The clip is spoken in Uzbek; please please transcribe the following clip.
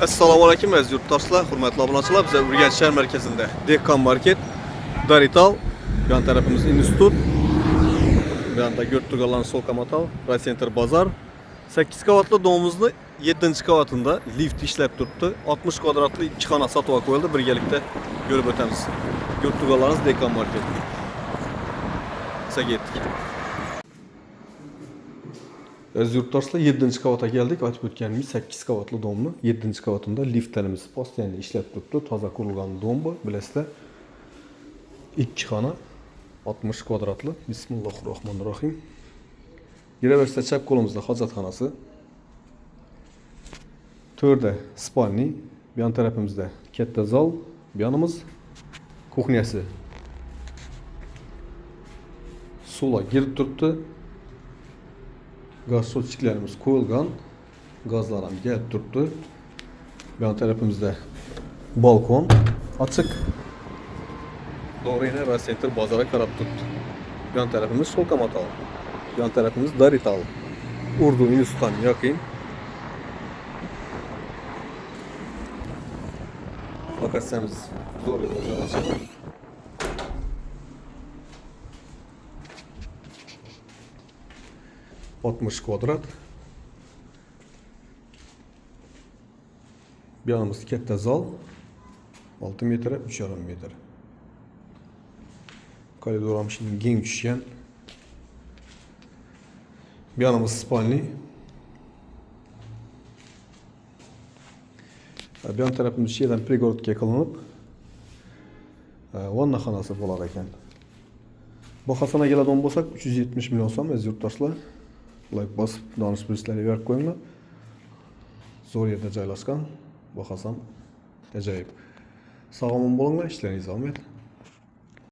Assalomu alaykum aziz yurtdoshlar, hurmatli obunachilar. Biz Urganch shahar markazida Dehqon market, Darital, bu yon tarafimiz institut, bu yonda Görttugalan Solkamotal, Raycenter bozor. 8 qavatli domimizni 7-qavatında lift ishlab turibdi. 60 kvadratli 2 xona sotib qo'yildi. Birgalikda ko'rib o'tamiz. Görttugalan Dehqon market. Ketdik. Aziz yurtdoshlar, 7-qavatga keldik. Aytib o'tganimiz 8 qavatli domni 7-qavatında liftlarimiz postiyanli ishlab turibdi. Toza qurilgan dom bu, bilasizlar. 2 xona 60 kvadratli. Bismillahirrohmanirrohim. Giraversa chap qo'limizda hojatxonasi. To'rda spalni, bu yon tarafimizda katta zal, bu yonimiz kuxnyasi. Suvlar girib turibdi. Gaz sochiklarimiz qo'yilgan, gazlar ham kelib turibdi. Bu yon tarafimizda balkon ochiq. Doğrayına Raycenter bozorga qarab turibdi. Bu yon tarafimiz Solkamotal. Bu yon tarafimiz Darital. Urdu institutdan yaqin. Lokatsiyamiz zo'r joylashgan. Altmış kvadrat. Bu yanımız katta zal. 6 metre, 3,5 metre. Koridor ham şimdi keng tushgan. Bu yanımız spalni. Bu yon tarafimiz şeyden prigorодga qilinib, vanna xonasi bo'lar ekan. Bahosini keladigan bo'lsak 370 million so'm aziz yurtdoshlar. Like bosib, donish bilishlarga berib qo'yinglar. Zo'r yerda joylashgan. Bahosi ham ajoyib. Sog'lom bo'linglar, ishlaringiz omad.